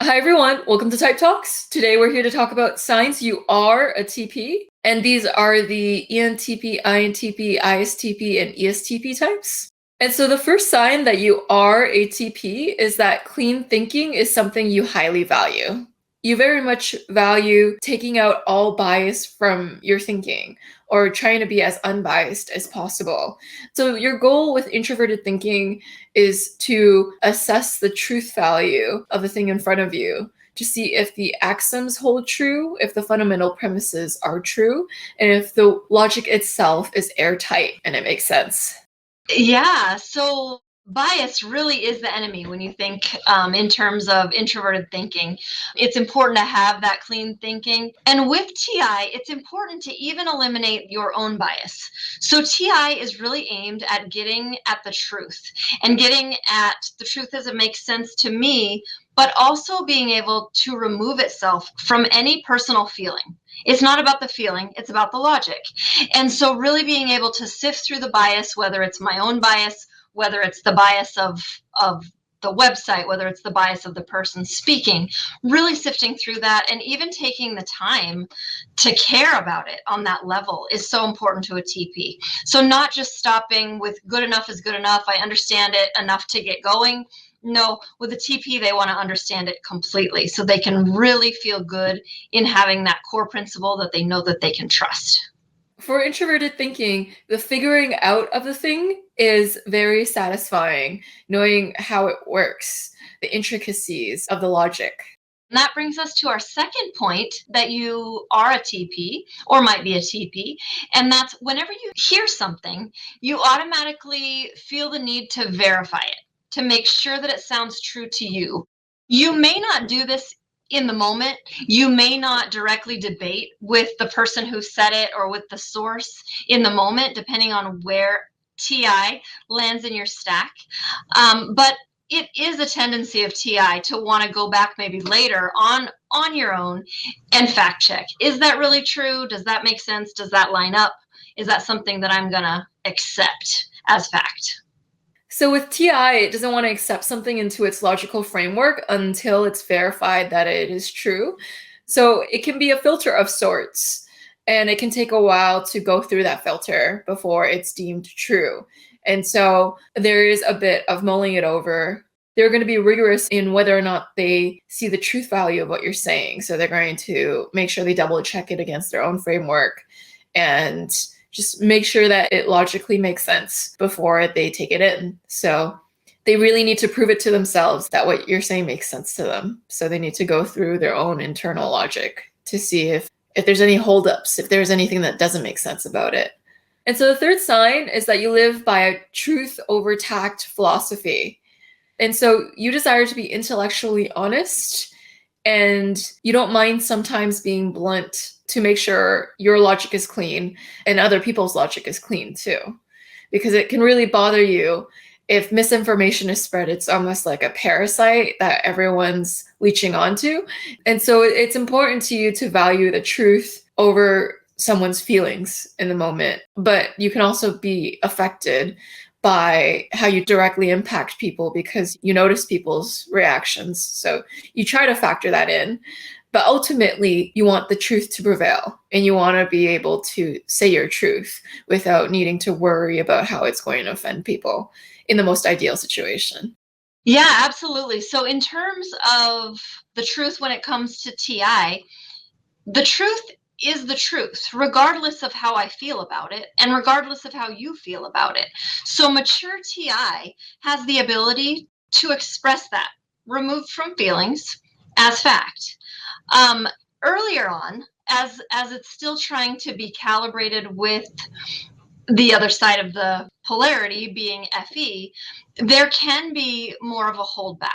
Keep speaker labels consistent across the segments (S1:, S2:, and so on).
S1: Hi everyone, welcome to Type Talks. Today we're here to talk about signs you are a TP, and these are the ENTP, INTP, ISTP, and ESTP types. And so the first sign that you are a TP is that clean thinking is something you highly value. You very much value taking out all bias from your thinking or trying to be as unbiased as possible. So your goal with introverted thinking is to assess the truth value of the thing in front of you to see if the axioms hold true, if the fundamental premises are true, and if the logic itself is airtight and it makes sense.
S2: Yeah, so bias really is the enemy when you think in terms of introverted thinking. It's important to have that clean thinking. And with TI, it's important to even eliminate your own bias. So TI is really aimed at getting at the truth and getting at the truth as it makes sense to me, but also being able to remove itself from any personal feeling. It's not about the feeling, it's about the logic. And so really being able to sift through the bias, whether it's my own bias, whether it's the bias of the website, whether it's the bias of the person speaking, really sifting through that and even taking the time to care about it on that level is so important to a TP. So not just stopping with good enough is good enough, I understand it enough to get going. No, with a TP, they want to understand it completely so they can really feel good in having that core principle that they know that they can trust.
S1: For introverted thinking, the figuring out of the thing is very satisfying, knowing how it works, the intricacies of the logic.
S2: And that brings us to our second point that you are a TP or might be a TP. And that's whenever you hear something, you automatically feel the need to verify it, to make sure that it sounds true to you. You may not do this in the moment. You may not directly debate with the person who said it or with the source in the moment, depending on where TI lands in your stack. But it is a tendency of TI to want to go back maybe later on your own and fact check. Is that really true? Does that make sense? Does that line up? Is that something that I'm going to accept as fact?
S1: So with TI, it doesn't want to accept something into its logical framework until it's verified that it is true. So it can be a filter of sorts, and it can take a while to go through that filter before it's deemed true. And so there is a bit of mulling it over. They're going to be rigorous in whether or not they see the truth value of what you're saying. So they're going to make sure they double check it against their own framework and just make sure that it logically makes sense before they take it in. So they really need to prove it to themselves that what you're saying makes sense to them. So they need to go through their own internal logic to see if there's any holdups, if there's anything that doesn't make sense about it. And so the third sign is that you live by a truth over tact philosophy. And so you desire to be intellectually honest, and you don't mind sometimes being blunt to make sure your logic is clean and other people's logic is clean too. Because it can really bother you if misinformation is spread. It's almost like a parasite that everyone's leeching onto. And so it's important to you to value the truth over someone's feelings in the moment. But you can also be affected by how you directly impact people because you notice people's reactions. So you try to factor that in. But ultimately, you want the truth to prevail, and you want to be able to say your truth without needing to worry about how it's going to offend people in the most ideal situation.
S2: Yeah, absolutely. So in terms of the truth when it comes to TI, the truth is the truth, regardless of how I feel about it and regardless of how you feel about it. So mature TI has the ability to express that, removed from feelings, as fact. Earlier on, as it's still trying to be calibrated with the other side of the polarity being FE, there can be more of a holdback.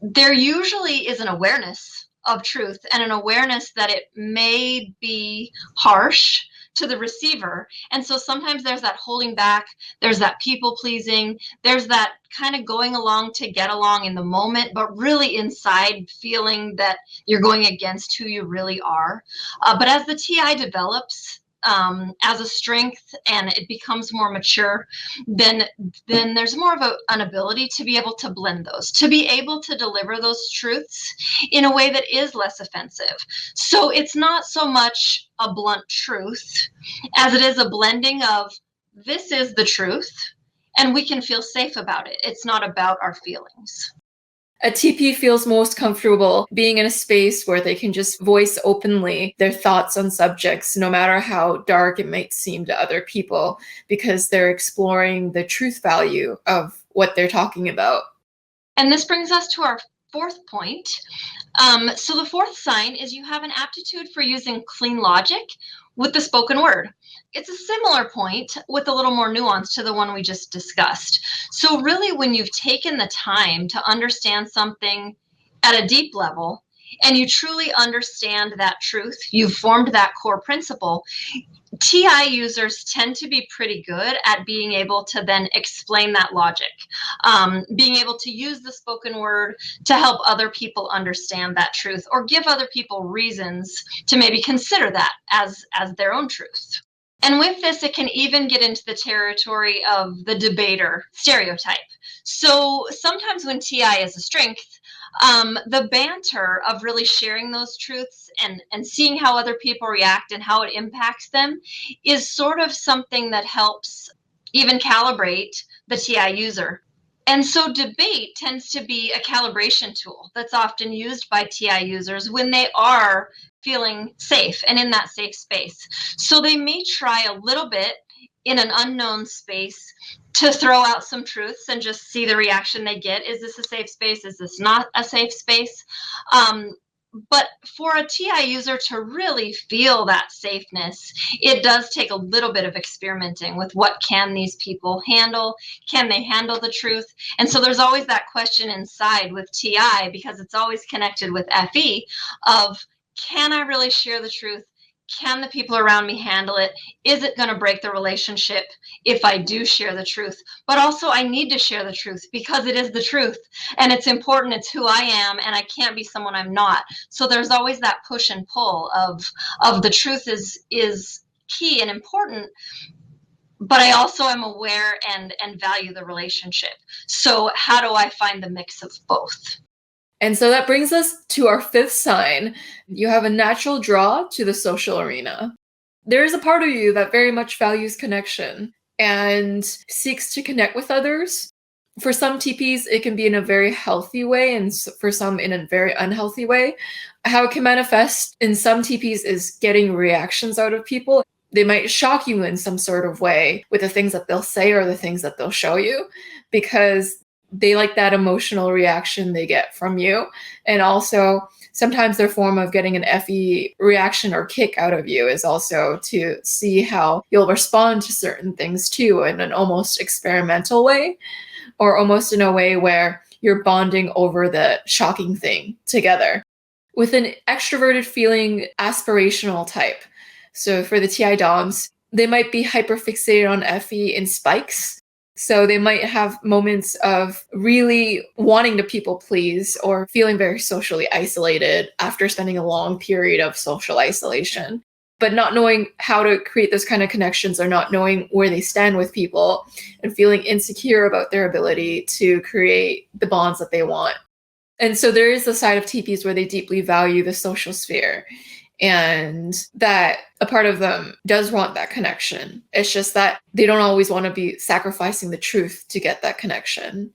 S2: There usually is an awareness of truth and an awareness that it may be harsh to the receiver. And so sometimes there's that holding back, there's that people pleasing, there's that kind of going along to get along in the moment, but really inside feeling that you're going against who you really are. But as the TI develops, as a strength and it becomes more mature, then there's more of an ability to be able to blend those, to be able to deliver those truths in a way that is less offensive. So it's not so much a blunt truth as it is a blending of, this is the truth, and we can feel safe about it. It's not about our feelings.
S1: A TP feels most comfortable being in a space where they can just voice openly their thoughts on subjects, no matter how dark it might seem to other people, because they're exploring the truth value of what they're talking about.
S2: And this brings us to our fourth point. So the fourth sign is you have an aptitude for using clean logic with the spoken word. It's a similar point with a little more nuance to the one we just discussed. So really, when you've taken the time to understand something at a deep level and you truly understand that truth, you've formed that core principle, TI users tend to be pretty good at being able to then explain that logic, being able to use the spoken word to help other people understand that truth or give other people reasons to maybe consider that as their own truth. And with this, it can even get into the territory of the debater stereotype. So sometimes when TI is a strength, the banter of really sharing those truths and seeing how other people react and how it impacts them is sort of something that helps even calibrate the TI user. And so debate tends to be a calibration tool that's often used by TI users when they are feeling safe and in that safe space. So they may try a little bit in an unknown space to throw out some truths and just see the reaction they get. Is this a safe space? Is this not a safe space? But for a TI user to really feel that safeness, it does take a little bit of experimenting with what can these people handle? Can they handle the truth? And so there's always that question inside with TI, because it's always connected with FE, of, can I really share the truth? Can the people around me handle it? Is it going to break the relationship if I do share the truth? But also, I need to share the truth because it is the truth and it's important. It's who I am, and I can't be someone I'm not. So there's always that push and pull of the truth is key and important, but I also am aware and value the relationship. So how do I find the mix of both?
S1: And so that brings us to our fifth sign. You have a natural draw to the social arena. There is a part of you that very much values connection and seeks to connect with others. For some TPs, it can be in a very healthy way, and for some in a very unhealthy way. How it can manifest in some TPs is getting reactions out of people. They might shock you in some sort of way with the things that they'll say or the things that they'll show you, because they like that emotional reaction they get from you. And also, sometimes their form of getting an FE reaction or kick out of you is also to see how you'll respond to certain things too, in an almost experimental way, or almost in a way where you're bonding over the shocking thing together. With an extroverted feeling aspirational type, so for the TI DOMs, they might be hyperfixated on FE in spikes. So they might have moments of really wanting to people please or feeling very socially isolated after spending a long period of social isolation, but not knowing how to create those kind of connections or not knowing where they stand with people and feeling insecure about their ability to create the bonds that they want. And so there is the side of TPs where they deeply value the social sphere, and that a part of them does want that connection. It's just that they don't always want to be sacrificing the truth to get that connection.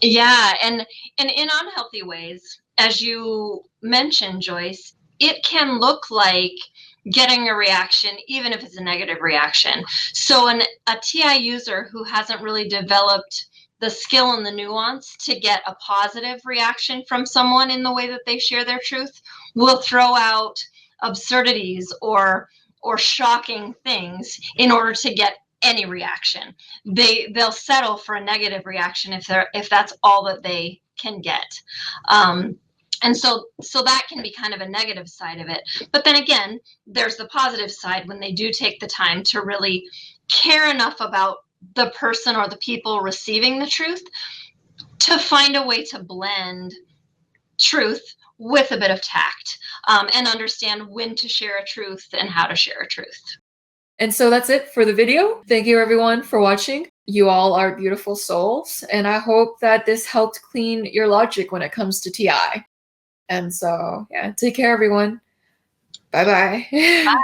S2: Yeah, and in unhealthy ways, as you mentioned, Joyce, it can look like getting a reaction, even if it's a negative reaction. So a TI user who hasn't really developed the skill and the nuance to get a positive reaction from someone in the way that they share their truth will throw out absurdities or shocking things in order to get any reaction. They'll settle for a negative reaction if that's all that they can get. And so that can be kind of a negative side of it. But then again, there's the positive side when they do take the time to really care enough about the person or the people receiving the truth to find a way to blend truth with a bit of tact, and understand when to share a truth and how to share a truth.
S1: And so that's it for the video. Thank you everyone for watching. You all are beautiful souls, and I hope that this helped clean your logic when it comes to TI. And so, yeah, take care everyone. Bye-bye.
S2: Bye.